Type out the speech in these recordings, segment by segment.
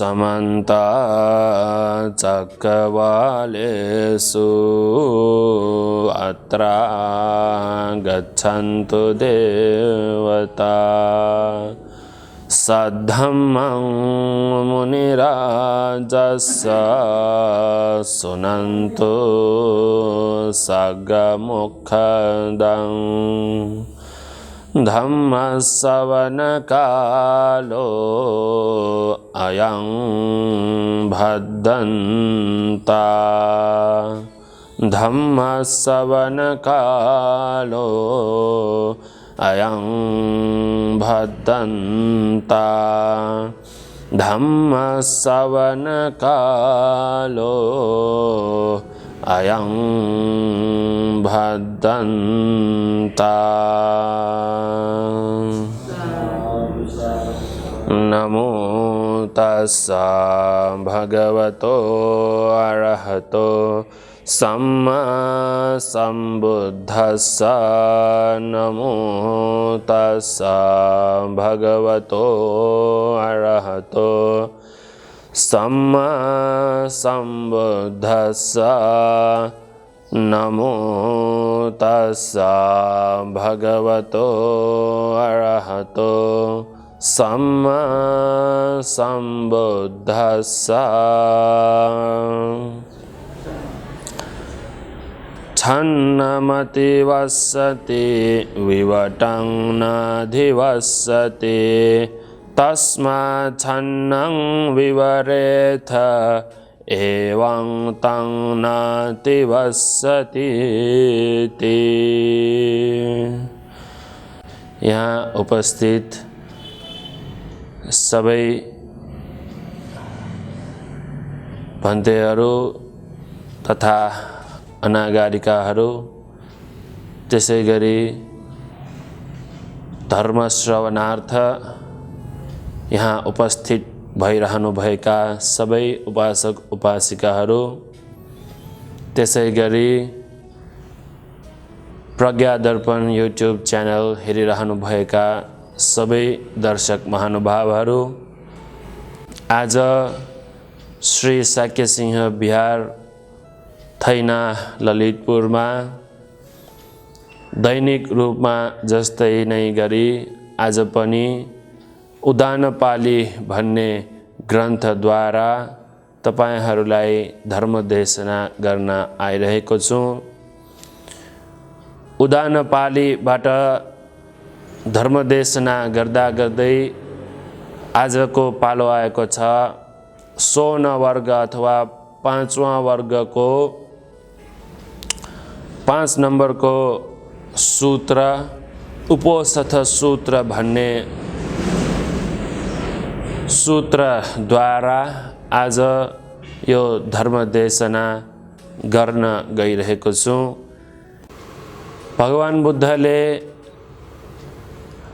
समन्ता चक्रवालेषु अत्रा गच्छन्तु देवता सद्धम्मं मुनिराजस्य सुनन्तु सगमुखदं धम्मश्रवणकालो अयं भद्दन्ता धम्मश्रवणकालो अयं भद्दन्ता धम्मश्रवणकालो अयं भद्दन्ता नमो तस्सा भगवतो अरहतो सम्मा सम्बुद्धस्सा नमो तस्सा भगवतो अरहतो सम्मा सम्बुद्धस्सा नमो तस्सा भगवतो अरहतो सम्मा सम्बुद्धस्सा छन्नमतिवसति विवटं नाधिवसति तस्मात् छन्नं विवरेथ एवं तं नातिवसति। यहाँ उपस्थित सबै भन्तेहरू तथा अनागारिकाहरू त्यसै गरी धर्म श्रवणार्थ यहाँ उपस्थित भइरहनुभएका सबै उपासक उपासिकाहरू त्यसै गरी प्रज्ञा दर्पण युट्युब च्यानल हेरिरहनुभएका सबै दर्शक महानुभावहरू आज श्री शाक्यसिंह बिहार थैना ललितपुरमा दैनिक रूपमा जस्तै नै गरी आज पनि उदानपाली भन्ने ग्रन्थद्वारा तपाईहरूलाई धर्मदेशना गर्न आइरहेको छु। उदानपालीबाट धर्मदेशना गर्दा गर्दै आजको पालो आएको छ 16 वर्ग अथवा 5वां वर्गको 5 नम्बरको सूत्र उपोषथ सूत्र भन्ने सूत्रद्वारा आज यो धर्मदेशना गर्न गइरहेको छु। भगवान बुद्धले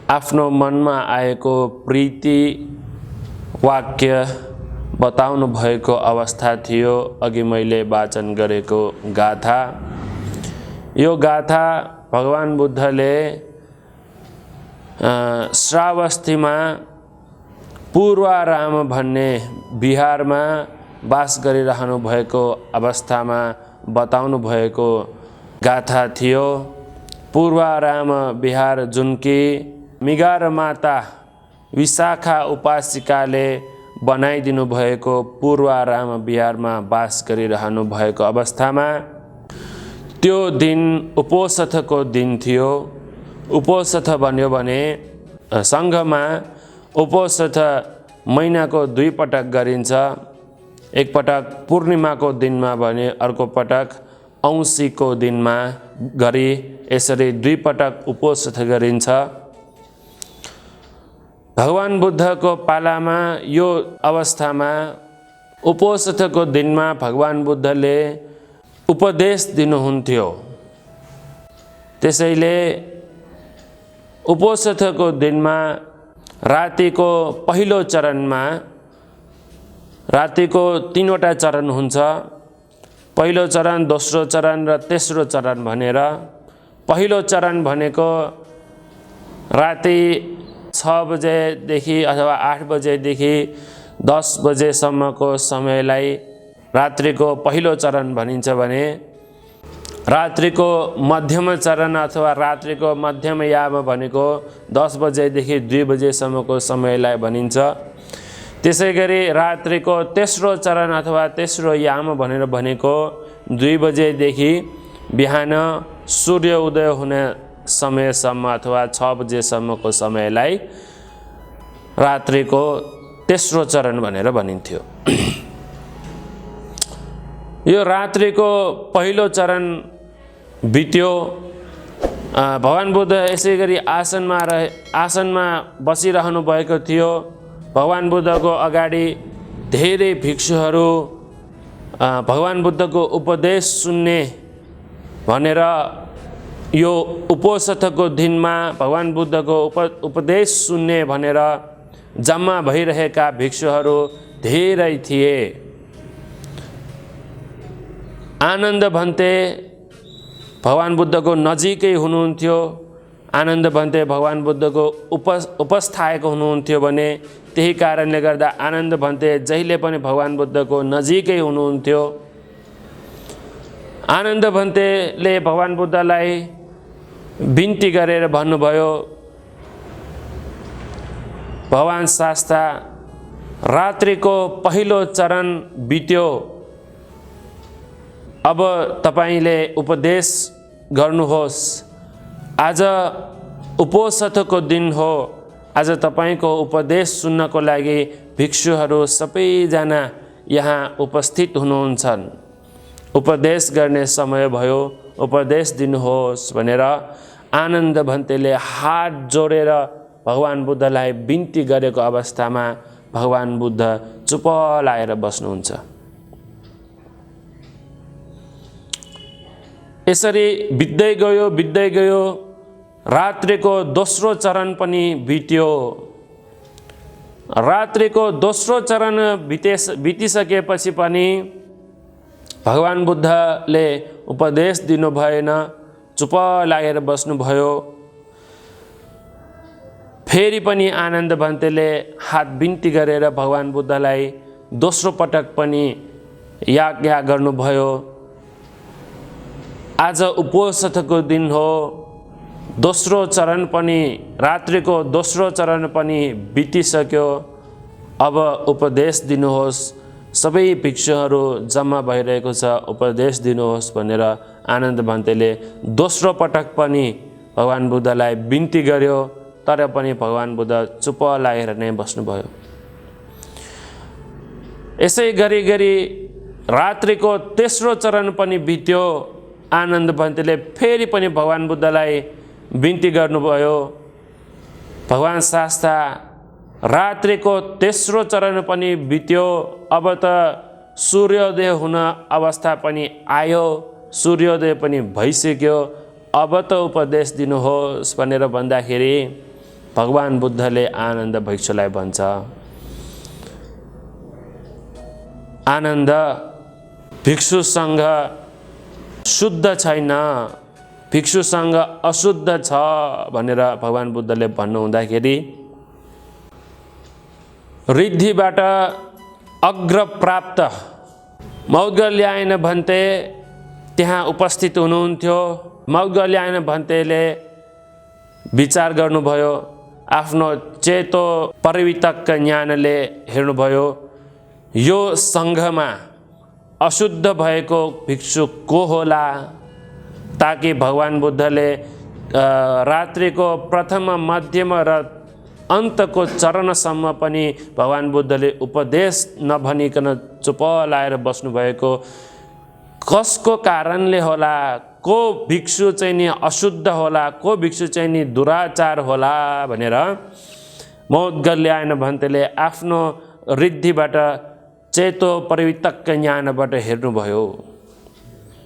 आफ्नो मनमा आएको प्रीति वाक्य बताउनु भएको अवस्था थियो। अघि मैले वाचन गरेको गाथा, यो गाथा भगवान बुद्धले श्रावस्तीमा पूर्वाराम भन्ने बिहारमा वास गरिरहनु भएको अवस्थामा बताउनु भएको गाथा थियो। पूर्वाराम बिहार जुनकी मिगार माता विशाखा उपासिकाले बनाइदिनु भएको पूर्वाराम बिहारमा वास गरिरहनु भएको अवस्थामा त्यो दिन उपोषथको दिन थियो। उपोषथ भन्यो भने सङ्घमा उपोषथ महिनाको 2 पटक गरिन्छ। एक पटक पूर्णिमाको दिनमा भने अर्को पटक औँसीको दिनमा गरी यसरी 2 पटक उपोषथ गरिन्छ। भगवान बुद्धको पालामा यो अवस्थामा उपोषथको दिनमा भगवान बुद्धले उपदेश दिनुहुन्थ्यो। त्यसैले उपोषथको दिनमा रातिको पहिलो चरणमा रातिको 3वटा चरण हुन्छ। पहिलो चरण, दोस्रो चरण र तेस्रो चरण भनेर पहिलो चरण भनेको राति 6 बजेदेखि अथवा 8 बजेदेखि 10 बजेसम्मको समयलाई रात्रिको पहिलो चरण भनिन्छ भने रात्रिको मध्यम चरण अथवा रात्रिको मध्यम याम भनेको 10 बजेदेखि 2 बजेसम्मको समयलाई भनिन्छ। त्यसै गरी रात्रिको तेस्रो चरण अथवा तेस्रो याम भनेर भनेको 2 बजेदेखि बिहान सूर्य उदय हुने समयसम्म अथवा 6 बजेसम्मको समयलाई रात्रिको तेस्रो चरण भनेर भनिन्थ्यो। यो रात्रिको पहिलो चरण बित्यो। भगवान बुद्ध यसै गरी आसनमा बसिरहनु भएको थियो। भगवान बुद्धको अगाडि धेरै भिक्षुहरू भगवान बुद्धको उपदेश सुन्ने भनेर यो उपोषथको दिनमा भगवान बुद्धको उपदेश सुन्ने भनेर जम्मा भइरहेका भिक्षुहरू धेरै थिए। आनन्द भन्ते भगवान बुद्धको नजिकै हुनुहुन्थ्यो। आनन्द भन्ते भगवान बुद्धको उपस्थायक हुनुहुन्थ्यो भने त्यही कारणले गर्दा आनन्द भन्ते जहिले पनि भगवान बुद्धको नजिकै हुनुहुन्थ्यो। आनन्द भन्तेले भगवान बुद्धलाई बिन्ती गरेर भन्नुभयो, भगवान शास्ता रात्रिको पहिलो चरण बित्यो, अब तपाईले उपदेश गर्नुहोस्। आज उपोषथको दिन हो। आज तपाईको उपदेश सुन्नको लागि भिक्षुहरू सबैजना यहाँ उपस्थित हुनुहुन्छन्। उपदेश गर्ने समय भयो, उपदेश दिनुहोस् भनेर आनन्द भन्तेले हात जोडेर भगवान बुद्धलाई बिन्ती गरेको अवस्थामा भगवान बुद्ध चुप लाएर बस्नुहुन्छ। यसरी बित्दै गयो। रात्रिको दोस्रो चरण पनि बित्यो। रात्रिको दोस्रो चरण बितिसकेपछि पनि भगवान बुद्धले उपदेश दिनु भएन, चुप लागेर बस्नुभयो। फेरि पनि आनन्द भन्तेले हात बिन्ती गरेर भगवान बुद्धलाई दोस्रो पटक पनि याज्ञा गर्नुभयो। आज उपोषथको दिन हो। दोस्रो चरण पनि रात्रिको दोस्रो चरण पनि बितिसक्यो। अब उपदेश दिनुहोस्। सबै भिक्षुहरू जम्मा भइरहेको छ, उपदेश दिनुहोस् भनेर आनन्द भन्तेले दोस्रो पटक पनि भगवान बुद्धलाई बिन्ती गर्यो। तर पनि भगवान बुद्ध चुप लागेर नै बस्नुभयो। यसै गरी रात्रिको तेस्रो चरण पनि बित्यो। आनन्द भन्तेले फेरि पनि भगवान बुद्धलाई बिन्ती गर्नुभयो, भगवान शास्ता रात्रिको तेस्रो चरण पनि बित्यो। अब त सूर्योदय हुन अवस्था पनि आयो, सूर्योदय पनि भइसक्यो। अब त उपदेश दिनुहोस् भनेर भन्दाखेरि भगवान बुद्धले आनन्द भिक्षुलाई भन्छ, आनन्द भिक्षुसँग शुद्ध छैन, भिक्षुसँग अशुद्ध छ भनेर भगवान बुद्धले भन्नुहुँदाखेरि रिद्धिबाट अग्रप्राप्त मौद्गल्यायन भन्ते त्यहाँ उपस्थित हुनुहुन्थ्यो। मौद्गल्यायन भन्तेले विचार गर्नुभयो, आफ्नो चेतो परिवितक ज्ञानले हेर्नुभयो, यो सङ्घमा अशुद्ध भएको भिक्षु को होला, ताकि भगवान बुद्धले रात्रिको प्रथम मध्यम र अन्तको चरणसम्म पनि भगवान बुद्धले उपदेश नभनिकन चुप लाएर बस्नुभएको कसको कारणले होला, को भिक्षु चाहिँ नि अशुद्ध होला, को भिक्षु चाहिँ नि दुराचार होला भनेर मौद्गल्यायन भन्तेले आफ्नो रिद्धिबाट चेतो परिवितक ज्ञानबाट हेर्नुभयो।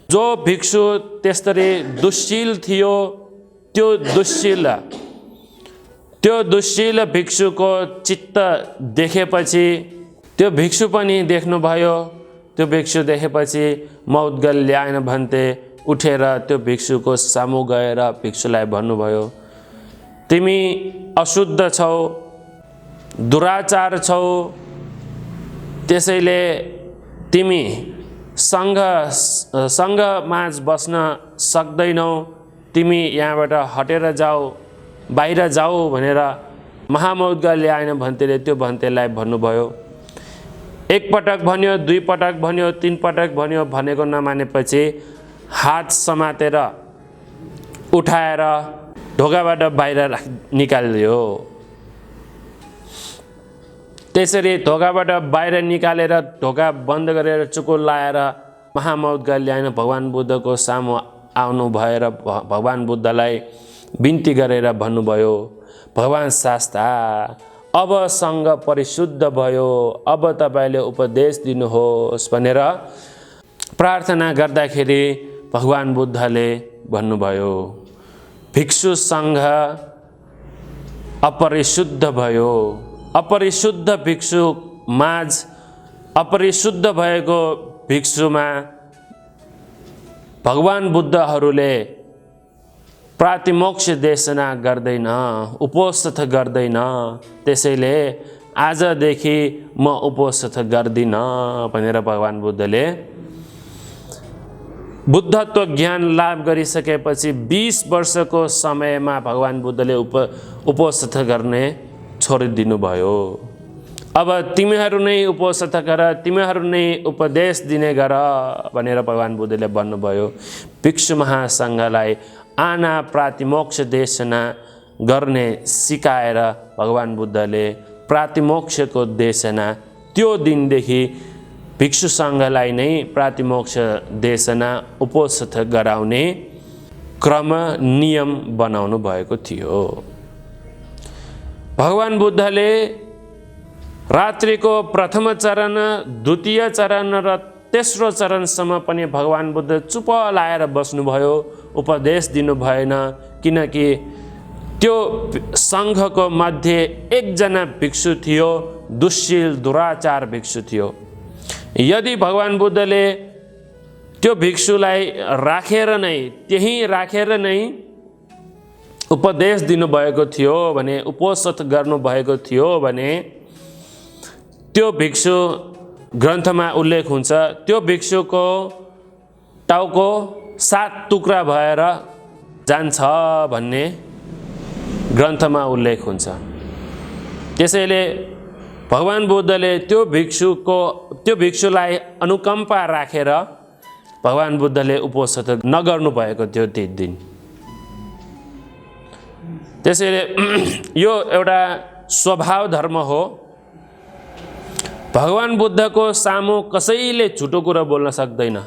जो भिक्षु त्यसरी दुश्शील थियो, त्यो दुश्शील भिक्षुको चित्त देखेपछि त्यो भिक्षु पनि देख्नुभयो। त्यो भिक्षु देखेपछि मौद्गल्यायन भन्ते उठेर त्यो भिक्षुको सामु गएर भिक्षुलाई भन्नुभयो, तिमी अशुद्ध छौ, दुराचार छौ, त्यसैले तिमी सँगमाझ बस्न सक्दैनौ, तिमी यहाँबाट हटेर जाऊ, बाहिर जाऊ भनेर महामौद्गल्य ल्याएन भन्तेले त्यो भन्तेलाई भन्नुभयो। एकपटक भन्यो, दुई पटक भन्यो, तीन पटक भन्यो, भनेको नमानेपछि हात समातेर उठाएर ढोकाबाट बाहिर निकालिदियो। त्यसरी ढोकाबाट बाहिर निकालेर ढोका बन्द गरेर चुकुल लाएर महामौद्गल्य ल्याएन भगवान बुद्धको सामु आउनु भएर भगवान बुद्धलाई बिन्ती गरेर भन्नुभयो, भगवान शास्ता अब सङ्घ परिशुद्ध भयो, अब तपाईँले उपदेश दिनुहोस् भनेर प्रार्थना गर्दाखेरि भगवान बुद्धले भन्नुभयो, भिक्षु सङ्घ अपरिशुद्ध भयो। अपरिशुद्ध भिक्षु माझ अपरिशुद्ध भएको भिक्षुमा भगवान बुद्धहरूले प्रातिमोक्ष देशना गर्दैन, उपोषथ गर्दैन। त्यसैले आजदेखि म उपोषथ गर्दिन भनेर भगवान बुद्धले बुद्धत्व ज्ञान लाभ गरिसकेपछि 20 वर्षको समयमा भगवान बुद्धले उपोषथ गर्ने छोडिदिनु भयो। अब तिमीहरू नै उपोषथ गर, तिमीहरू नै उपदेश दिने गर भनेर भगवान बुद्धले भन्नुभयो। भिक्षु महासङ्घलाई आना प्रातिमोक्ष देशना गर्ने सिकाएर भगवान बुद्धले प्रातिमोक्षको देशना त्यो दिनदेखि भिक्षु सङ्घलाई नै प्रातिमोक्ष देशना उपोषथ गराउने क्रम नियम बनाउनु भएको थियो। भगवान बुद्धले रात्रिको प्रथम चरण, द्वितीय चरण र तेस्रो चरणसम्म पनि भगवान बुद्ध चुप लाएर बस्नुभयो, उपदेश दिनु भएन। किनकि त्यो सङ्घको मध्ये एकजना भिक्षु थियो, दुश्शील दुराचार भिक्षु थियो। यदि भगवान बुद्धले त्यो भिक्षुलाई राखेर नै त्यहीँ राखेर नै उपदेश दिनुभएको थियो भने, उपोषथ गर्नुभएको थियो भने त्यो भिक्षु ग्रन्थमा उल्लेख हुन्छ, त्यो भिक्षुको टाउको 7 टुक्रा भएर जान्छ भन्ने ग्रन्थमा उल्लेख हुन्छ। त्यसैले भगवान बुद्धले त्यो भिक्षुलाई अनुकम्पा राखेर भगवान बुद्धले उपोषथ नगर्नु भएको थियो त्यो दिन। त्यसैले यो एउटा स्वभाव धर्म हो। भगवान बुद्धको सामु कसैले झुटो कुरो बोल्न सक्दैन।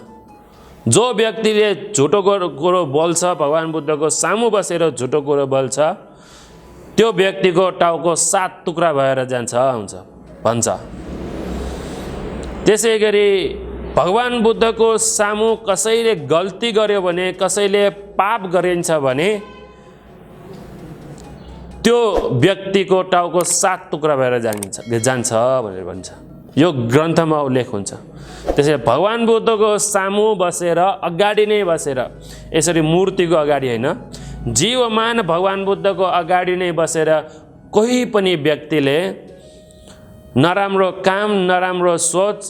जो व्यक्तिले झुटो कुरो बोल्छ, भगवान बुद्धको सामु बसेर झुटो कुरो बोल्छ, त्यो व्यक्तिको टाउको 7 टुक्रा भएर जान्छ भन्छ। त्यसै गरी भगवान बुद्धको सामु कसैले गल्ती गर्यो भने, कसैले पाप गरिन्छ भने त्यो व्यक्तिको टाउको 7 टुक्रा भएर जान्छ भनेर भन्छ। यो ग्रन्थमा उल्लेख हुन्छ। त्यसैले भगवान बुद्धको सामु बसेर, अगाडि नै बसेर, यसरी मूर्तिको अगाडि होइन, जीवमान भगवान बुद्धको अगाडि नै बसेर कोही पनि व्यक्तिले नराम्रो काम, नराम्रो सोच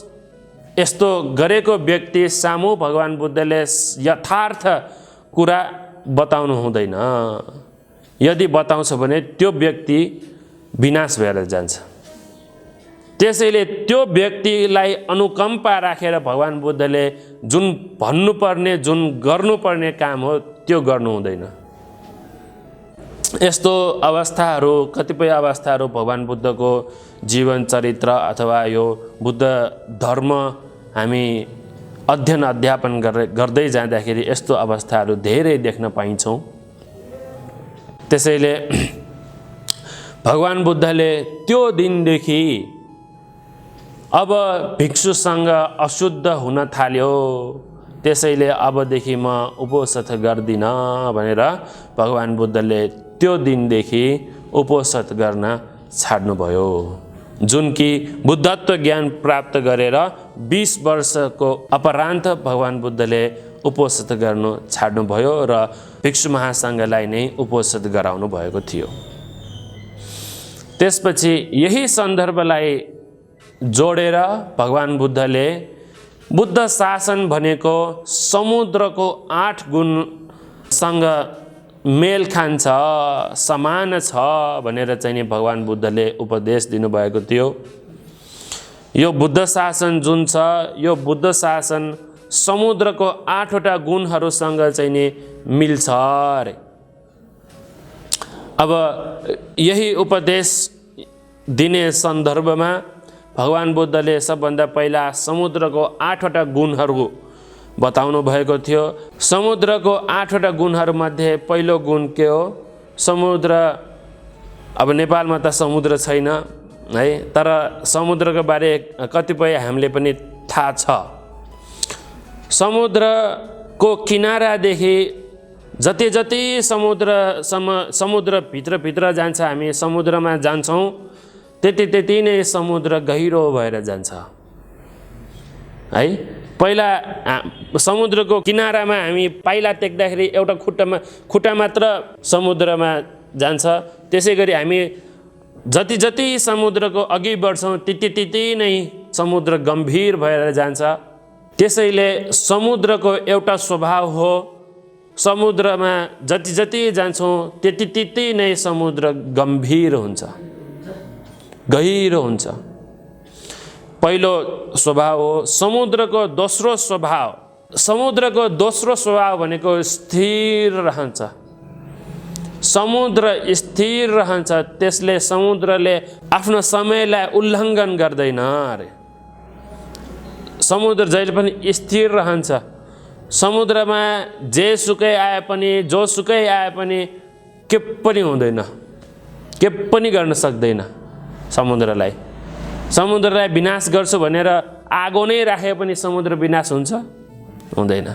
यस्तो गरेको व्यक्ति सामु भगवान बुद्धले यथार्थ कुरा बताउनु हुँदैन। यदि बताउँछ भने त्यो व्यक्ति विनाश भएर जान्छ। त्यसैले त्यो व्यक्तिलाई अनुकम्पा राखेर भगवान बुद्धले जुन भन्नुपर्ने, जुन गर्नुपर्ने काम हो त्यो गर्नु हुँदैन। यस्तो अवस्थाहरू, कतिपय अवस्थाहरू भगवान बुद्धको जीवन चरित्र अथवा यो बुद्ध धर्म हामी अध्ययन अध्यापन गर्दै जाँदाखेरि यस्तो अवस्थाहरू धेरै देख्न पाइन्छौँ। त्यसैले भगवान बुद्धले त्यो दिनदेखि अब भिक्षुसँग अशुद्ध हुन थाल्यो, त्यसैले अबदेखि म उपोषथ गर्दिन भनेर भगवान बुद्धले त्यो दिनदेखि उपोषथ गर्न छाड्नुभयो। जुन कि बुद्धत्व ज्ञान प्राप्त गरेर 20 वर्षको अपरान्त भगवान बुद्धले उपोषथ गर्नु छाड्नुभयो र भिक्षु महासङ्घलाई नै उपोषथ गराउनु भएको थियो। त्यसपछि यही सन्दर्भलाई जोडेर भगवान बुद्धले बुद्ध शासन भनेको समुद्रको 8 गुणसँग मेल खान्छ, समान छ भनेर चाहिँ नि भगवान बुद्धले उपदेश दिनुभएको थियो। यो बुद्ध शासन जुन छ, यो बुद्ध शासन समुद्रको 8 वटा गुणहरूसँग चाहिँ नि मिल्छ अरे। अब यही उपदेश दिने सन्दर्भमा भगवान बुद्धले सबभन्दा पहिला समुद्रको 8 वटा गुणहरू बताउनु भएको थियो। समुद्रको 8 वटा गुणहरूमध्ये पहिलो गुण के हो? समुद्र, अब नेपालमा त समुद्र छैन है, तर समुद्रको बारे कतिपय हामीले पनि थाहा छ। समुद्रको किनारादेखि जति जति समुद्र भित्र जान्छ, हामी समुद्रमा जान्छौँ, त्यति नै समुद्र गहिरो भएर जान्छ है। पहिला समुद्रको किनारामा हामी पाइला टेक्दाखेरि एउटा खुट्टा मात्र समुद्रमा जान्छ। त्यसै गरी हामी जति जति समुद्रको अघि बढ्छौँ त्यति नै समुद्र गम्भीर भएर जान्छ। त्यसैले समुद्रको एउटा स्वभाव हो, समुद्रमा जति जति जान्छौँ त्यति नै समुद्र गम्भीर हुन्छ, गहिरो हुन्छ। पहिलो स्वभाव हो। समुद्रको दोस्रो स्वभाव भनेको स्थिर रहन्छ। समुद्र स्थिर रहन्छ, त्यसले समुद्रले आफ्नो समयलाई उल्लङ्घन गर्दैन अरे। समुद्र जहिले पनि स्थिर रहन्छ। समुद्रमा जेसुकै आए पनि, जोसुकै आए पनि के पनि हुँदैन, के पनि गर्न सक्दैन। समुद्रलाई विनाश गर्छु भनेर आगो नै राखे पनि समुद्र विनाश हुन्छ? हुँदैन।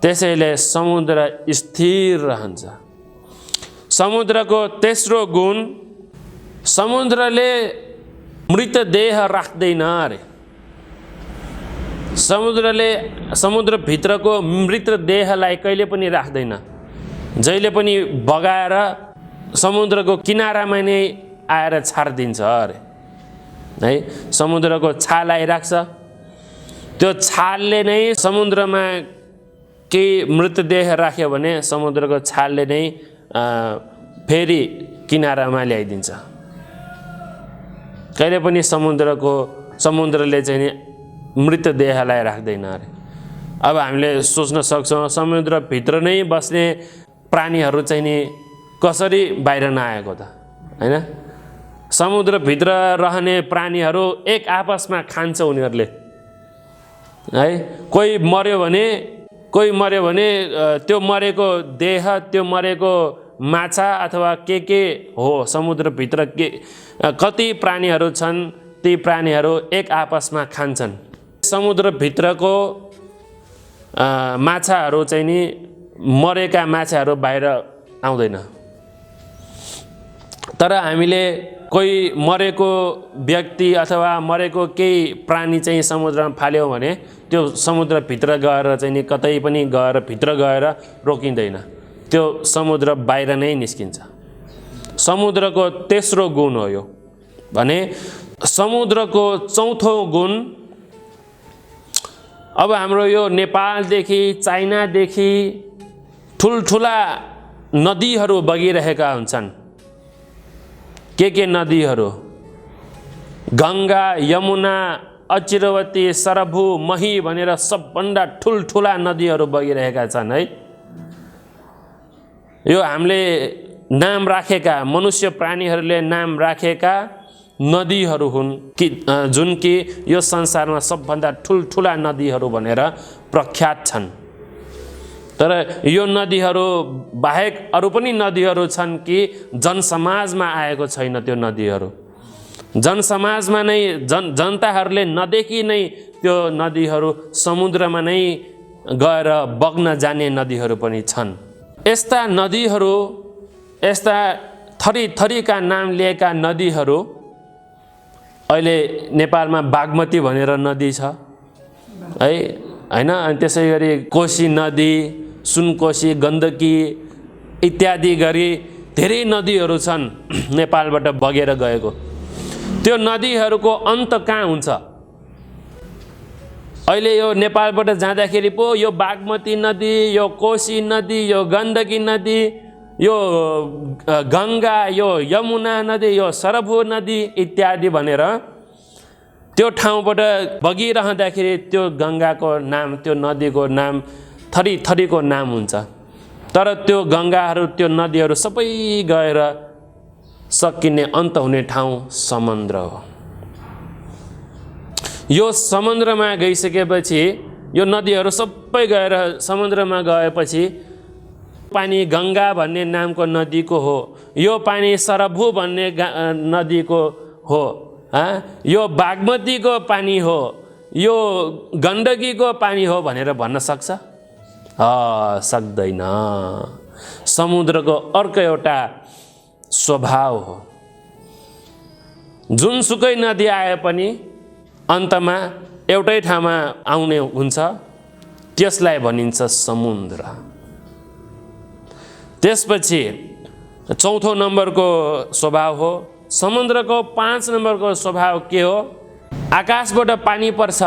त्यसैले समुद्र स्थिर रहन्छ। समुद्रको तेस्रो गुण, समुद्रले मृतदेह राख्दैन अरे। समुद्रभित्रको मृतदेहलाई कहिले पनि राख्दैन, जहिले पनि बगाएर समुद्रको किनारामा नै आएर छाडिदिन्छ अरे है। समुद्रको छाल आइराख्छ, त्यो छालले नै समुद्रमा केही मृतदेह राख्यो भने समुद्रको छालले नै फेरि किनारामा ल्याइदिन्छ। कहिले पनि समुद्रले चाहिँ नि मृतदेहलाई राख्दैन अरे। अब हामीले सोच्न सक्छौँ समुद्रभित्र नै बस्ने प्राणीहरू चाहिँ नि कसरी बाहिर नआएको त हैन? समुद्रभित्र रहने प्राणीहरू एक आपसमा खान्छ उनीहरूले है। कोही मर्यो भने त्यो मरेको देह, त्यो मरेको माछा अथवा के हो, समुद्रभित्र के कति प्राणीहरू छन्, ती प्राणीहरू एक आपसमा खान्छन्। समुद्रभित्रको माछाहरू चाहिँ नि मरेका माछाहरू बाहिर आउँदैन। तर हामीले कोही मरेको व्यक्ति अथवा मरेको केही प्राणी चाहिँ समुद्रमा फाल्यौँ भने त्यो समुद्रभित्र गएर चाहिँ नि कतै पनि गएर भित्र गएर रोकिँदैन, त्यो समुद्र बाहिर नै निस्किन्छ। समुद्रको तेस्रो गुण हो यो। भने समुद्रको चौथो गुण, अब हाम्रो यो नेपालदेखि चाइनादेखि ठुल्ठुला नदीहरू बगिरहेका हुन्छन्। के नदीहरू? गङ्गा, यमुना, अचिरवती, सरभु, मही भनेर सबभन्दा ठुल्ठुला नदीहरू बगिरहेका छन् है। यो हामीले नाम राखेका, मनुष्य प्राणीहरूले नाम राखेका नदीहरू हुन् कि जुन कि यो संसारमा सबभन्दा ठुल्ठुला नदीहरू भनेर प्रख्यात छन्। तर यो नदीहरू बाहेक अरू पनि नदीहरू छन् कि जनसमाजमा आएको छैन। त्यो नदीहरू जनसमाजमा नै जनताहरूले नदेखि नै त्यो नदीहरू समुद्रमा नै गएर बग्न जाने नदीहरू पनि छन्। यस्ता नदीहरू, यस्ता थरीका नाम लिएका नदीहरू अहिले नेपालमा बागमती भनेर नदी छ है हैन? अनि त्यसै गरी कोशी नदी, सुनकोशी, गण्डकी इत्यादि गरी धेरै नदीहरू छन् नेपालबाट बगेर गएको। त्यो नदीहरूको अन्त कहाँ हुन्छ? अहिले यो नेपालबाट जाँदाखेरि पो यो बागमती नदी, यो कोशी नदी, यो गण्डकी नदी, यो गङ्गा, यो यमुना नदी, यो सरभू नदी इत्यादि भनेर त्यो ठाउँबाट बगिरहँदाखेरि त्यो गङ्गाको नाम, त्यो नदीको नाम, थरी थरीको नाम हुन्छ। तर त्यो गङ्गाहरू, त्यो नदीहरू सबै गएर सकिने अन्त हुने ठाउँ समुद्र हो। यो समुद्रमा गइसकेपछि, यो नदीहरू सबै गएर समुद्रमा गएपछि पानी गङ्गा भन्ने नामको नदीको हो, यो पानी सरभू भन्ने नदीको हो, यो बागमतीको पानी हो, यो गण्डकीको पानी हो भनेर भन्न सक्छ? सक्दैन। समुद्रको अर्को एउटा स्वभाव हो, जुनसुकै नदी आए पनि अन्तमा एउटै ठाउँमा आउने हुन्छ, त्यसलाई भनिन्छ समुद्र। त्यसपछि चौथो नम्बरको स्वभाव हो समुद्रको। 5 नम्बरको स्वभाव के हो? आकाशबाट पानी पर्छ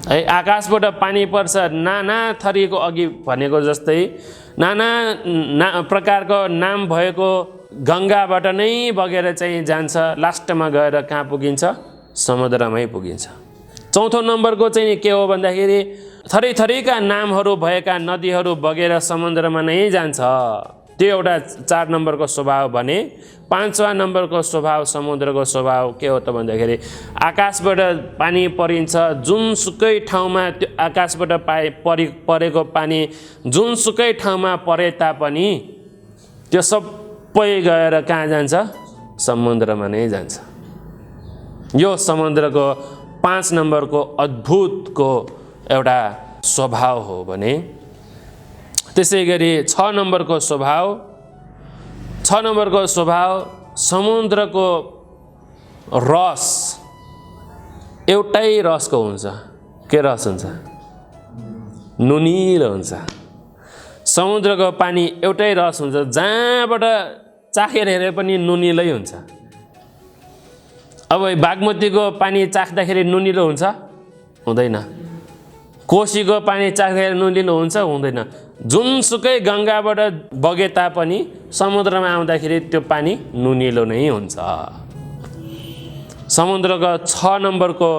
है, आकाशबाट पानी पर्छ। नाना थरीको, अघि भनेको जस्तै नाना प्रकारको नाम भएको गङ्गाबाट नै बगेर चाहिँ जान्छ, लास्टमा गएर कहाँ पुगिन्छ? समुद्रमै पुगिन्छ। चौथो नम्बरको चाहिँ के हो भन्दाखेरि थरी थरीका नामहरू भएका नदीहरू बगेर समुद्रमा नै जान्छ। त्यो एउटा 4 नम्बरको स्वभाव भने। 5वां नम्बरको स्वभाव समुद्रको स्वभाव के हो त भन्दाखेरि आकाशबाट पानी परिन्छ, जुनसुकै ठाउँमा त्यो आकाशबाट परेको पानी जुनसुकै ठाउँमा परे तापनि त्यो सबै गएर कहाँ जान्छ? समुद्रमा नै जान्छ। यो समुद्रको 5 नम्बरको अद्भुतको एउटा स्वभाव हो भने। त्यसै गरी 6 नम्बरको स्वभाव, 6 नम्बरको स्वभाव समुद्रको रस एउटै रसको हुन्छ। के रस हुन्छ? नुनिलो हुन्छ। समुद्रको पानी एउटै रस हुन्छ, जहाँबाट चाखेर हेरे पनि नुनिलै हुन्छ। अब बागमतीको पानी चाख्दाखेरि नुनिलो हुन्छ? हुँदैन। कोशीको पानी चाख्दाखेरि नुनिलो हुन्छ? हुँदैन। जुनसुकै गङ्गाबाट बगे तापनि समुद्रमा आउँदाखेरि त्यो पानी नुनिलो नै हुन्छ। समुद्रको 6 नम्बरको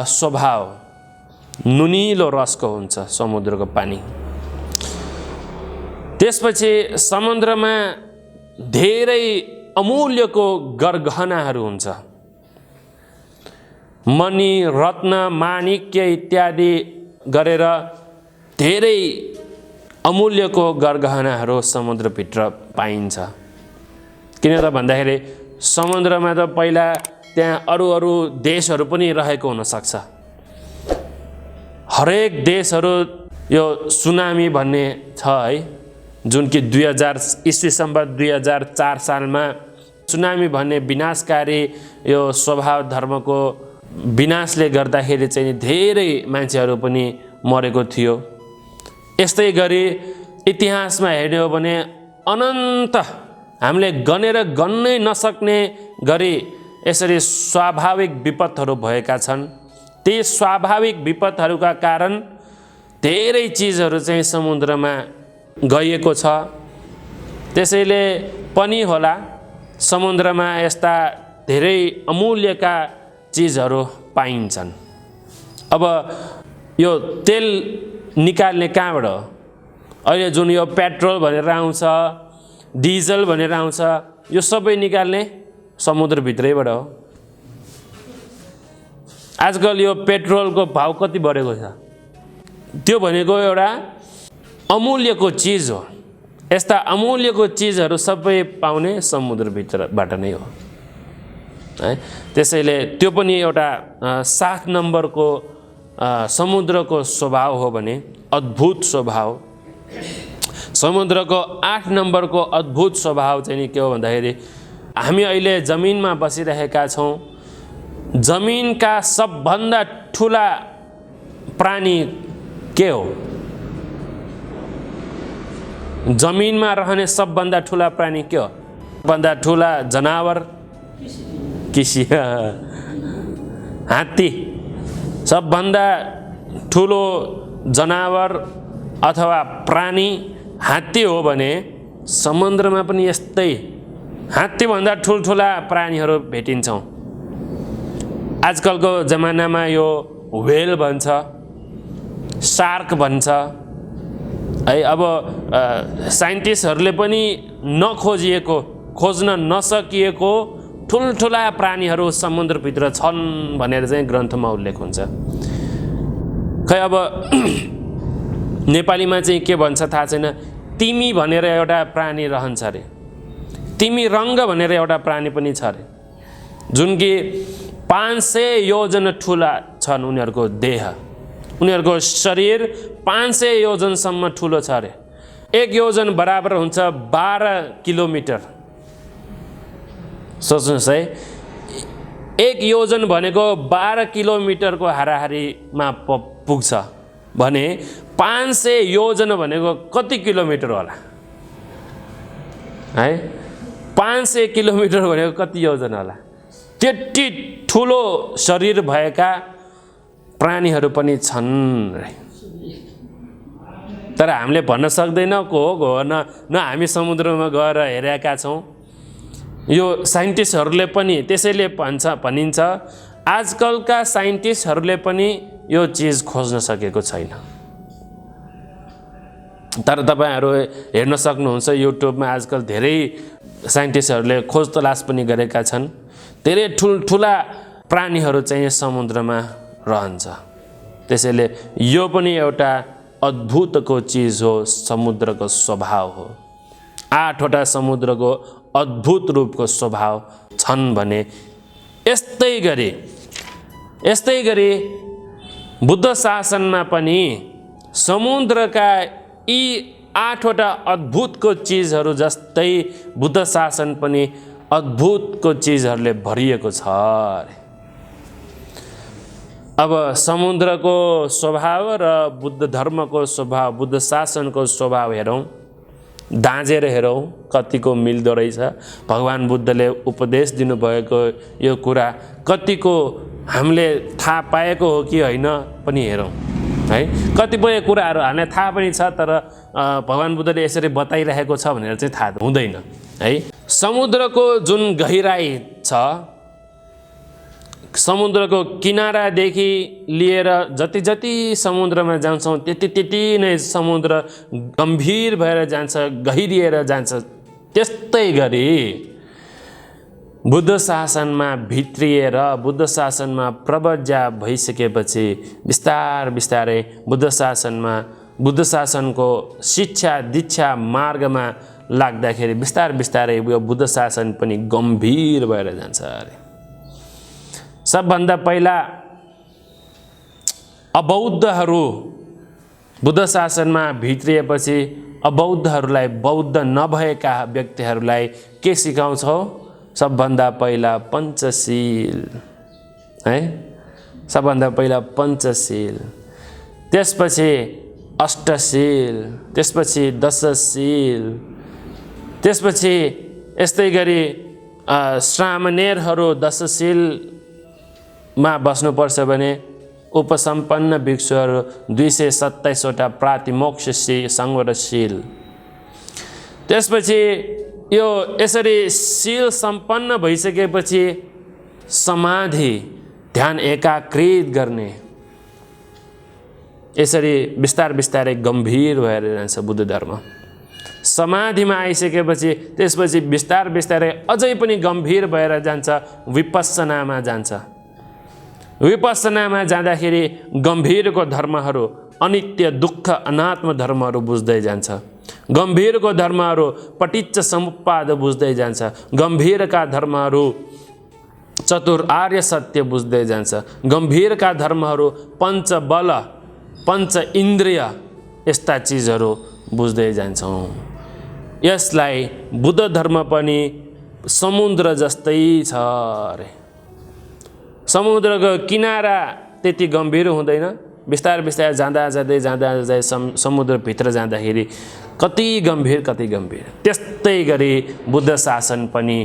स्वभाव नुनिलो रसको हुन्छ समुद्रको पानी। त्यसपछि समुद्रमा धेरै अमूल्यको गरगहनाहरू हुन्छ। मणि, रत्न, माणिक्य इत्यादि गरेर धेरै अमूल्यको गरगहनाहरू समुद्रभित्र पाइन्छ। किन त भन्दाखेरि समुद्रमा त पहिला त्यहाँ अरू देशहरू पनि रहेको हुनसक्छ। हरेक देशहरू यो सुनामी भन्ने छ है, जुन कि 2000 ईस्वीसम्म 2004 सालमा सुनामी भन्ने विनाशकारी यो स्वभाव धर्मको विनाशले गर्दाखेरि चाहिँ धेरै मान्छेहरू पनि मरेको थियो। यस्तै गरी इतिहासमा हेर्ने हो भने अनन्त हामीले गनेर गन्नै नसक्ने गरी यसरी स्वाभाविक विपदहरू भएका छन्। ती स्वाभाविक विपदहरूका कारण धेरै चिजहरू चाहिँ समुद्रमा गइएको छ। त्यसैले पनि होला समुद्रमा यस्ता धेरै अमूल्यका चिजहरू पाइन्छन्। अब यो तेल निकाल्ने कहाँबाट हो? अहिले जुन यो पेट्रोल भनेर आउँछ, डिजल भनेर आउँछ, यो सबै निकाल्ने समुद्रभित्रैबाट हो। आजकल यो पेट्रोलको भाउ कति बढेको छ? त्यो भनेको एउटा अमूल्यको चिज हो। यस्ता अमूल्यको चिजहरू सबै पाउने समुद्रभित्रबाट नै हो है। त्यसैले त्यो पनि एउटा 7 नम्बरको समुद्रको स्वभाव हो भने अद्भुत स्वभाव। समुद्रको 8 नम्बरको अद्भुत स्वभाव चाहिँ के हो भन्दाखेरि हामी अहिले जमिनमा बसिरहेका छौँ। जमिनका सबभन्दा ठुला प्राणी के हो? जमिनमा रहने सबभन्दा ठुला प्राणी के हो? भन्दा ठुला जनावर किसिया हात्ती सबभन्दा ठुलो जनावर अथवा प्राणी हात्ती हो भने समुद्रमा पनि यस्तै हात्तीभन्दा ठुल्ठुला प्राणीहरू भेटिन्छौँ। आजकलको जमानामा यो व्हेल भन्छ, शार्क भन्छ है। अब साइन्टिस्टहरूले पनि नखोजिएको, खोज्न नसकिएको ठुल्ठुला प्राणीहरू समुद्रभित्र छन् भनेर चाहिँ ग्रन्थमा उल्लेख हुन्छ। खै अब नेपालीमा चाहिँ के भन्छ थाहा छैन, तिमी भनेर एउटा प्राणी रहन्छ अरे, तिमी रङ्ग भनेर एउटा प्राणी पनि छ अरे, जुन कि 500 योजन ठुला छन् उनीहरूको देह, उनीहरूको शरीर 500 योजनसम्म ठुलो छ अरे। 1 योजन बराबर हुन्छ 12 किलोमिटर। सोच्नुहोस् है, 1 योजन भनेको 12 किलोमिटरको हाराहारीमा पुग्छ भने 500 योजन भनेको कति किलोमिटर होला है? 500 किलोमिटर भनेको कति योजन होला? त्यति ठुलो शरीर भएका प्राणीहरू पनि छन् रे। तर हामीले भन्न सक्दैनौँ को हो न हामी समुद्रमा गएर हेरेका छौँ। यो साइन्टिस्टहरूले पनि त्यसैले भनिन्छ आजकलका साइन्टिस्टहरूले पनि यो चिज खोज्न सकेको छैन। तर तपाईहरू हेर्न सक्नुहुन्छ युट्युबमा आजकल धेरै साइन्टिस्टहरूले खोज तलास पनि गरेका छन्। धेरै ठुल्ठुला प्राणीहरू चाहिँ समुद्रमा रहन्छ। त्यसैले यो पनि एउटा अद्भुतको चिज हो, समुद्रको स्वभाव हो। 8वटा समुद्रको अद्भुत रूपको स्वभाव छन् भने यस्तै गरी बुद्ध शासनमा पनि समुद्रका यी 8वटा अद्भुतको चिजहरू जस्तै बुद्ध शासन पनि अद्भुतको चिजहरूले भरिएको छ। अब समुद्रको स्वभाव र बुद्ध धर्मको स्वभाव, बुद्ध शासनको स्वभाव हेरौँ, दाँजेर हेरौँ कतिको मिल्दो रहेछ। भगवान बुद्धले उपदेश दिनुभएको यो कुरा कतिको हामीले थाहा पाएको हो कि होइन पनि हेरौँ है। कतिपय कुराहरू हामीलाई थाहा पनि छ तर भगवान बुद्धले यसरी बताइरहेको छ भनेर चाहिँ थाहा हुँदैन है। समुद्रको जुन गहिराई छ, समुद्रको किनारादेखि लिएर जति जति समुद्रमा जान्छौँ त्यति नै समुद्र गम्भीर भएर जान्छ, गहिरिएर जान्छ। त्यस्तै गरी बुद्ध शासनमा भित्रिएर बुद्ध शासनमा प्रवज्या भइसकेपछि बिस्तारै बुद्ध शासनको शिक्षा दीक्षा मार्गमा लाग्दाखेरि बिस्तारै यो बुद्ध शासन पनि गम्भीर भएर जान्छ अरे। सबभन्दा पहिला अबौद्धहरू बुद्ध शासनमा भित्रिएपछि अबौद्धहरूलाई, बौद्ध नभएका व्यक्तिहरूलाई के सिकाउँछौ? सबभन्दा पहिला पञ्चशील है। सबभन्दा पहिला पञ्चशील, त्यसपछि अष्टशील, त्यसपछि दशशील, त्यसपछि यस्तै गरी श्रामणेरहरू दशशीलमा बस्नुपर्छ भने उपसम्पन्न भिक्षुहरू 227वटा प्रातिमोक्ष संवरशील। त्यसपछि यो यसरी शील सम्पन्न भइसकेपछि समाधि, ध्यान एकाग्रित गर्ने, यसरी बिस्तारै गम्भीर भएर जान्छ बुद्ध धर्म। समाधिमा आइसकेपछि त्यसपछि बिस्तारै अझै पनि गम्भीर भएर जान्छ, विपस्सनामा जान्छ। विपस्सनामा जाँदाखेरि गम्भीरको धर्महरू, अनित्य दुःख अनात्म धर्महरू बुझ्दै जान्छ। गम्भीरको धर्महरू पटिच्च समुप्पाद बुझ्दै जान्छ। गम्भीरका धर्महरू चतुर आर्य सत्य बुझ्दै जान्छ। गम्भीरका धर्महरू पञ्चबल, पञ्च इन्द्रिय यस्ता चिजहरू बुझ्दै जान्छौँ। यसलाई बुद्ध धर्म पनि समुद्र जस्तै छ अरे। समुद्रको किनारा त्यति गम्भीर हुँदैन, बिस्तारै जाँदै समुद्रभित्र जाँदाखेरि कति गम्भीर। त्यस्तै गरी बुद्ध शासन पनि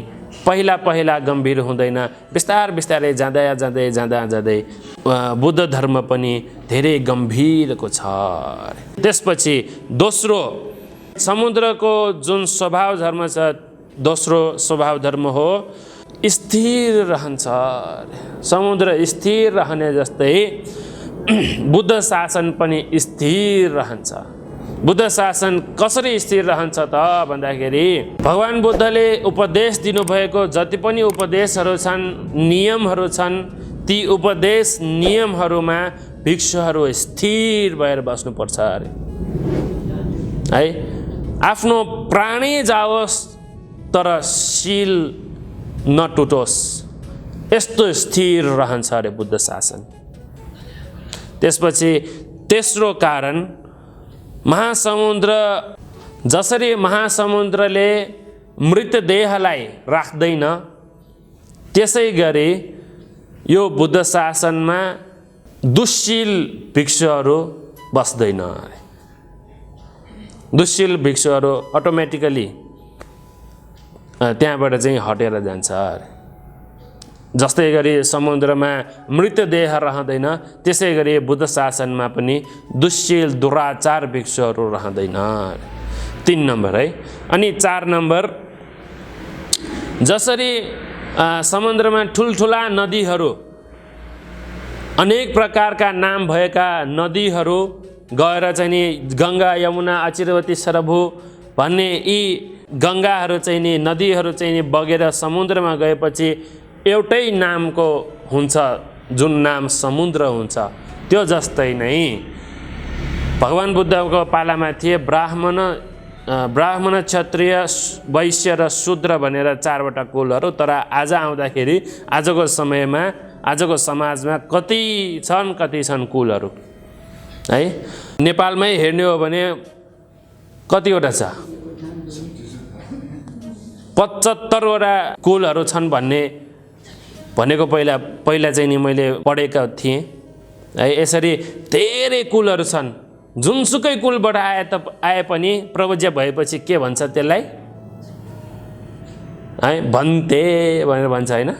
पहिला पहिला गम्भीर हुँदैन, बिस्तारै जाँदै बुद्ध धर्म पनि धेरै गम्भीरको छ। त्यसपछि दोस्रो समुद्रको जुन स्वभाव धर्म छ, दोस्रो स्वभाव धर्म हो स्थिर रहन्छ। समुद्र स्थिर रहने जस्तै बुद्ध शासन पनि स्थिर रहन्छ। बुद्ध शासन कसरी स्थिर रहन्छ त भन्दाखेरि भगवान बुद्धले उपदेश दिनुभएको जति पनि उपदेशहरू छन्, नियमहरू छन्, ती उपदेश नियमहरूमा भिक्षुहरू स्थिर भएर बस्नुपर्छ अरे है। आफ्नो प्राणै जाओस् तर शील नटुटोस्, यस्तो स्थिर रहन्छ अरे बुद्ध शासन। त्यसपछि तेस्रो कारण महासमुद्र, जसरी महासमुद्रले मृतदेहलाई राख्दैन त्यसै गरी यो बुद्ध शासनमा दुश्शील भिक्षुहरू बस्दैन। दुश्शील भिक्षुहरू अटोमेटिकली त्यहाँबाट चाहिँ हटेर जान्छ। जस्तै गरी समुद्रमा मृतदेह रहँदैन त्यसै गरी बुद्ध शासनमा पनि दुश्शील दुराचार भिक्षुहरू रहँदैन। 3 नम्बर है। अनि 4 नम्बर, जसरी समुद्रमा ठुल्ठुला नदीहरू, अनेक प्रकारका नाम भएका नदीहरू गएर चाहिँ नि गङ्गा, यमुना, अचिरवती, सरभु भन्ने यी गङ्गाहरू चाहिँ नि, नदीहरू चाहिँ नि बगेर समुद्रमा गएपछि एउटै नामको हुन्छ, जुन नाम समुद्र हुन्छ। त्यो जस्तै नै भगवान बुद्धको पालामा थिए ब्राह्मण, क्षत्रिय, वैश्य र शूद्र भनेर 4वटा कुलहरू। तर आज आउँदाखेरि आजको समयमा, आजको समाजमा कति छन् कुलहरू है। नेपालमै हेर्ने हो भने कतिवटा छ? 75वटा कुलहरू छन् भनेको पहिला चाहिँ नि मैले पढेका थिएँ है। यसरी धेरै कुलहरू छन्। जुनसुकै कुलबाट आए पनि प्रवज्य भएपछि के भन्छ त्यसलाई है? भन्ते भनेर भन्छ होइन,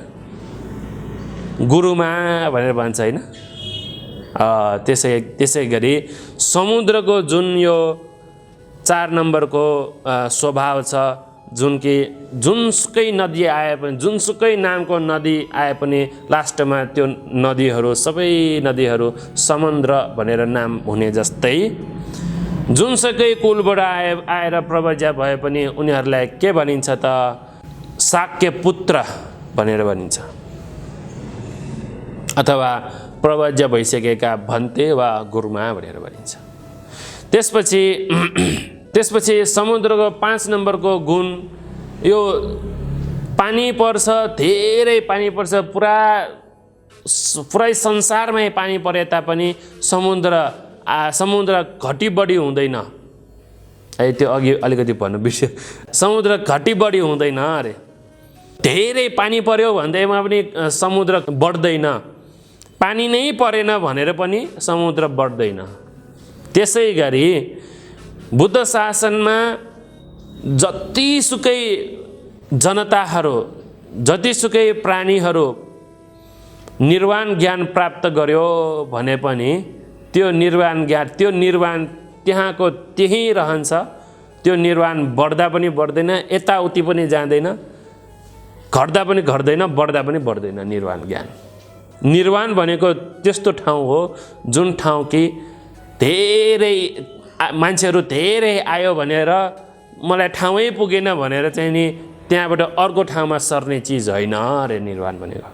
गुरुमा भनेर भन्छ होइन। त्यसै गरी समुद्रको जुन यो 4 नम्बरको स्वभाव छ, जुनसुकै नदी आए पनि, जुनसुकै नामको नदी आए पनि लास्टमा त्यो नदीहरू, सबै नदीहरू समुद्र भनेर नाम हुने जस्तै जुनसुकै कुलबाट आएर प्रवज्य भए पनि उनीहरूलाई के भनिन्छ त? शाक्य पुत्र भनेर भनिन्छ, अथवा प्रवज्य भइसकेका भन्ते वा गुरुमा भनेर भनिन्छ। त्यसपछि समुद्रको 5 नम्बरको गुण, यो पानी पर्छ, धेरै पानी पर्छ, पुरै संसारमै पानी परे तापनि समुद्र घटी बढी हुँदैन है। त्यो अघि अलिकति भन्नु बिर्स्यो, समुद्र घटी बढी हुँदैन अरे। धेरै पानी पर्यो भन्दैमा पनि समुद्र बढ्दैन, पानी नै परेन भनेर पनि समुद्र बढ्दैन। त्यसै गरी बुद्ध शासनमा जतिसुकै जनताहरू, जतिसुकै प्राणीहरू निर्वाण ज्ञान प्राप्त गर्यो भने पनि त्यो निर्वाण ज्ञान, त्यो निर्वाण त्यहाँको त्यही रहन्छ। त्यो निर्वाण बढ्दा पनि बढ्दैन, यताउति पनि जाँदैन, घट्दा पनि घट्दैन, बढ्दा पनि बढ्दैन। निर्वाण भनेको त्यस्तो ठाउँ हो जुन ठाउँ कि धेरै मान्छेहरू धेरै आयो भनेर मलाई ठाउँै पुगेन भनेर चाहिँ नि त्यहाँबाट अर्को ठाउँमा सर्ने चिज होइन अरे निर्वाण भनेको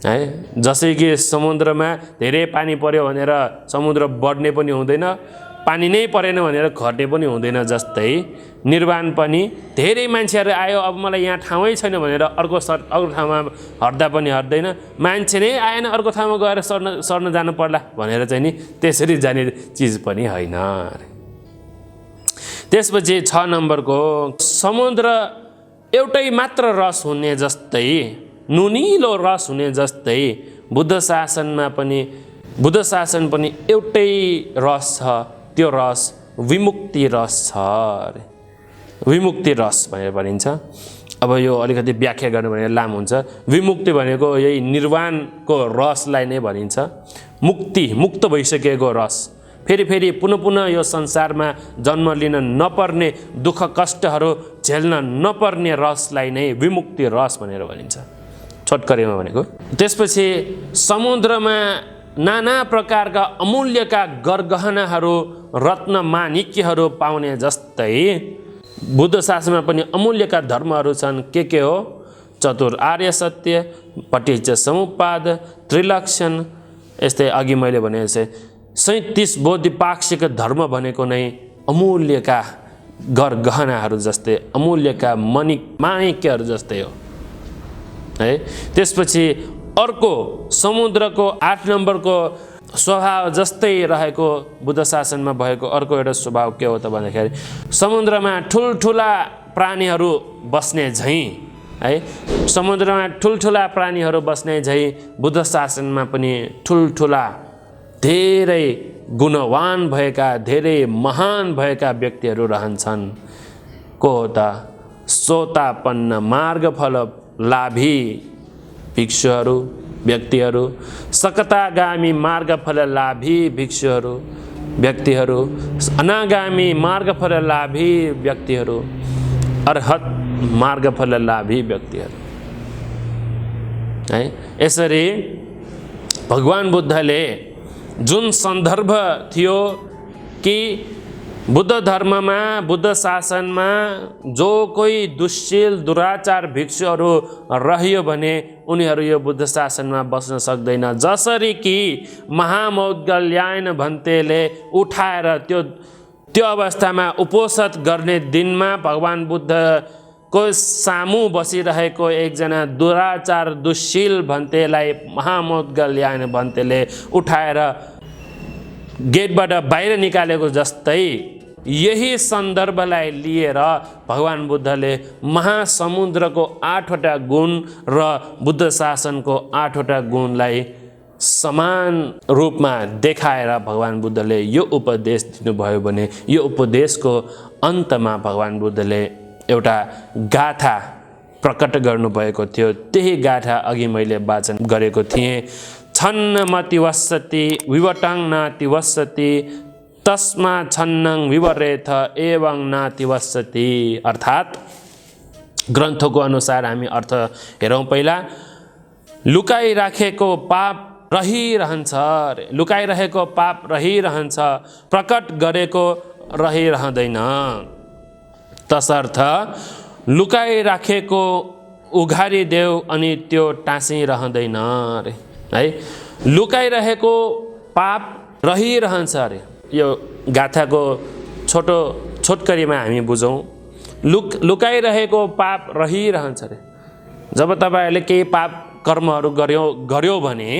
है। जसै कि समुद्रमा धेरै पानी पर्यो भनेर समुद्र बढ्ने पनि हुँदैन, पानी नै परेन भनेर घट्ने पनि हुँदैन। जस्तै निर्वाण पनि धेरै मान्छेहरू आयो, अब मलाई यहाँ ठाउँै छैन भनेर अर्को ठाउँमा हट्दा पनि हट्दैन, मान्छे नै आएन अर्को ठाउँमा गएर सर्न जानु पर्ला भनेर चाहिँ नि त्यसरी जाने चिज पनि होइन। त्यसपछि 6 नम्बरको समुद्र एउटै मात्र रस हुने जस्तै, नुनिलो रस हुने जस्तै बुद्ध शासन पनि एउटै रस छ, त्यो रस विमुक्ति रस छ अरे। विमुक्ति रस भनेर भनिन्छ। अब यो अलिकति व्याख्या गर्नु भने लामो हुन्छ। विमुक्ति भनेको यही निर्वाणको रसलाई नै भनिन्छ। मुक्ति, मुक्त भइसकेको रस, फेरि पुनः यो संसारमा जन्म लिन नपर्ने, दुःख कष्टहरू झेल्न नपर्ने रसलाई नै विमुक्ति रस भनेर भनिन्छ छोटकरीमा भनेको। त्यसपछि समुद्रमा नाना प्रकारका अमूल्यका गरगहनाहरू, रत्न माणिक्यहरू पाउने जस्तै बुद्ध शासनमा पनि अमूल्यका धर्महरू छन्। के हो? चतुर आर्य सत्य, पटिच समुपाद, त्रिलक्षण, यस्तै अघि मैले भने जस्तै 37 बोधिपाक्षिक धर्म भनेको नै अमूल्यका गरगहनाहरू जस्तै, अमूल्यका माणिक्यहरू जस्तै हो है। त्यसपछि अर्को समुद्रको 8 नम्बरको स्वभाव जस्तै रहेको बुद्ध शासनमा भएको अर्को एउटा स्वभाव के हो त भन्दाखेरि समुद्रमा ठुल्ठुला प्राणीहरू बस्ने झैँ है, समुद्रमा ठुल्ठुला प्राणीहरू बस्ने झैँ बुद्ध शासनमा पनि ठुल्ठुला धेरै गुणवान भएका, धेरै महान भएका व्यक्तिहरू रहन्छन्। को हो त? सोतापन्न मार्गफल लाभी भिक्षुहरू, व्यक्तिहरू, सकतागामी मार्गफल लाभी भिक्षुहरू, व्यक्तिहरू, अनागामी मार्गफल लाभी व्यक्तिहरू, अर्हत मार्गफल लाभी व्यक्तिहरू है। यसरी भगवान बुद्धले जुन सन्दर्भ थियो कि बुद्ध धर्ममा, बुद्ध शासनमा जो कोही दुश्शील दुराचार भिक्षुहरू रह्यो भने उनीहरू यो बुद्ध शासनमा बस्न सक्दैन। जसरी कि महामौद्गल्यायन भन्तेले उठाएर त्यो अवस्थामा उपोषित गर्ने दिनमा भगवान बुद्धको सामु बसिरहेको एकजना दुराचार दुश्शील भन्तेलाई महामौद्गल्यायन भन्तेले उठाएर गेटबाट बाहिर निकालेको जस्तै यही सन्दर्भलाई लिएर भगवान बुद्धले महासमुद्रको 8वटा गुण र बुद्ध शासनको 8वटा गुणलाई समान रूपमा देखाएर भगवान बुद्धले यो उपदेश दिनुभयो भने यो उपदेशको अन्तमा भगवान बुद्धले एउटा गाथा प्रकट गर्नुभएको थियो। त्यही गाथा अघि मैले वाचन गरेको थिएँ। छन्नमति वसति विवटं नाति वसति तस्मा छन्नं विवरेथ एवं नाति वसति। अर्थात् ग्रन्थको अनुसार हामी अर्थ हेरौँ। पहिला लुकाइराखेको पाप रहिरहन्छ, लुकाइरहेको पाप रहिरहन्छ, प्रकट गरेको रहिरहँदैन। तसर्थ लुकाइराखेको उघारिदेऊ अनि त्यो टाँसिरहँदैन अरे है। लुकाइरहेको पाप रहिरहन्छ अरे। यो गाथाको छोटकरीमा हामी बुझौँ। लुकाइरहेको पाप रहिरहन्छ अरे। जब तपाईँहरूले केही पाप कर्महरू गर्यो भने,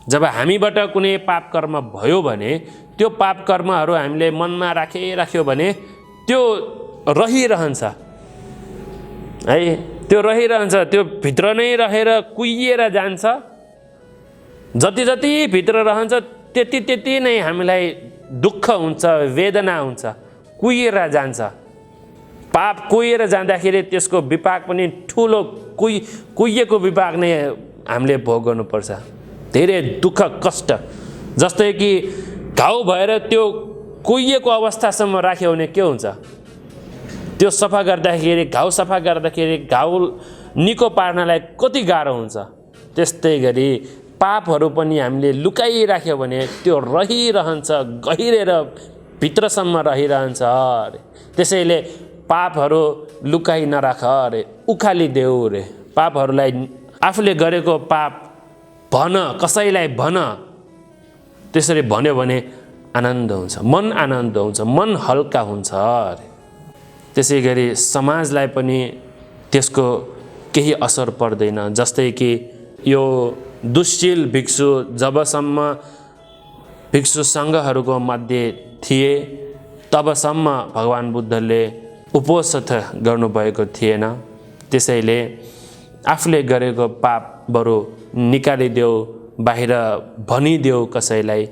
जब हामीबाट कुनै पाप कर्म भयो भने त्यो पाप कर्महरू हामीले मनमा राख्यो भने त्यो रहिरहन्छ है। त्यो रहिरहन्छ, त्यो भित्र नै रहेर कुहिएर जान्छ। जति भित्र रहन्छ त्यति नै हामीलाई दुःख हुन्छ, वेदना हुन्छ, कुहिएर जान्छ। पाप कुहिएर जाँदाखेरि त्यसको विपाक पनि ठुलो कुहिएको विपाक नै हामीले भोग गर्नुपर्छ। धेरै दुःख कष्ट, जस्तै कि घाउ भएर त्यो कुहिएको अवस्थासम्म राख्यो भने के हुन्छ? त्यो सफा गर्दाखेरि, घाउ सफा गर्दाखेरि घाउ निको पार्नलाई कति गाह्रो हुन्छ। त्यस्तै गरी पापहरू पनि हामीले लुकाइराख्यो भने त्यो रहिरहन्छ, गहिरेर भित्रसम्म रहिरहन्छ अरे। त्यसैले पापहरू लुकाइ नराख अरे, उखालिदेऊ रे। पापहरूलाई आफूले गरेको पाप भन, कसैलाई भन। त्यसरी भन्यो भने आनन्द हुन्छ, मन आनन्द हुन्छ, मन हल्का हुन्छ अरे। त्यसै गरी समाजलाई पनि त्यसको केही असर पर्दैन। जस्तै कि यो दुश्शील भिक्षु जबसम्म भिक्षु सङ्घहरूको मध्ये थिए तबसम्म भगवान बुद्धले उपोषित गर्नुभएको थिएन। त्यसैले आफूले गरेको पाप बरु निकालिदेऊ, बाहिर भनिदेऊ कसैलाई,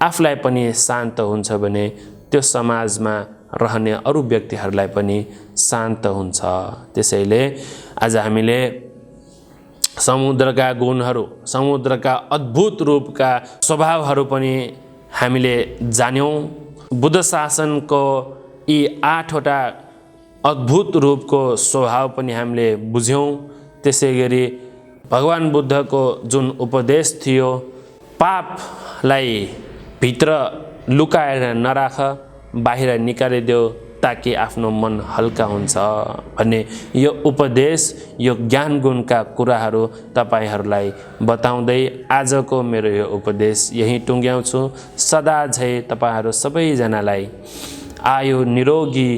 आफूलाई पनि शान्त हुन्छ भने त्यो समाजमा रहने अरू व्यक्तिहरूलाई पनि शान्त हुन्छ। त्यसैले आज हामीले समुद्रका गुणहरू, समुद्रका अद्भुत रूपका स्वभावहरू पनि हामीले जान्यौँ। बुद्ध शासनको यी 8वटा अद्भुत रूपको स्वभाव पनि हामीले बुझ्यौँ। त्यसै गरी भगवान बुद्धको जुन उपदेश थियो, पापलाई भित्र लुकाएर नराख, बाहिर निकालिदेऊ ताकि आफ्नो मन हल्का हुन्छ भन्ने यो उपदेश, यो ज्ञान गुणका कुराहरू तपाईहरूलाई बताउँदै आजको मेरो यो उपदेश यहीँ टुङ्ग्याउँछु। सदा झै तपाईहरू सबैजनालाई आयु निरोगी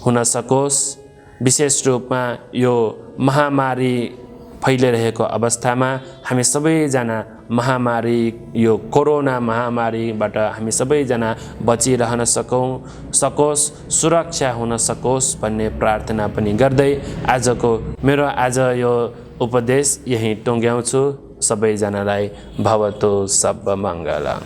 हुन सकोस्। विशेष रूपमा यो महामारी फैलिरहेको अवस्थामा हामी सबैजना महामारी, यो कोरोना महामारीबाट हामी सबैजना बचिरहन सकोस्, सुरक्षा हुन सकोस् भन्ने प्रार्थना पनि गर्दै आजको मेरो यो उपदेश यहीँ टुङ्ग्याउँछु। सबैजनालाई भवतु सब मङ्गलम्।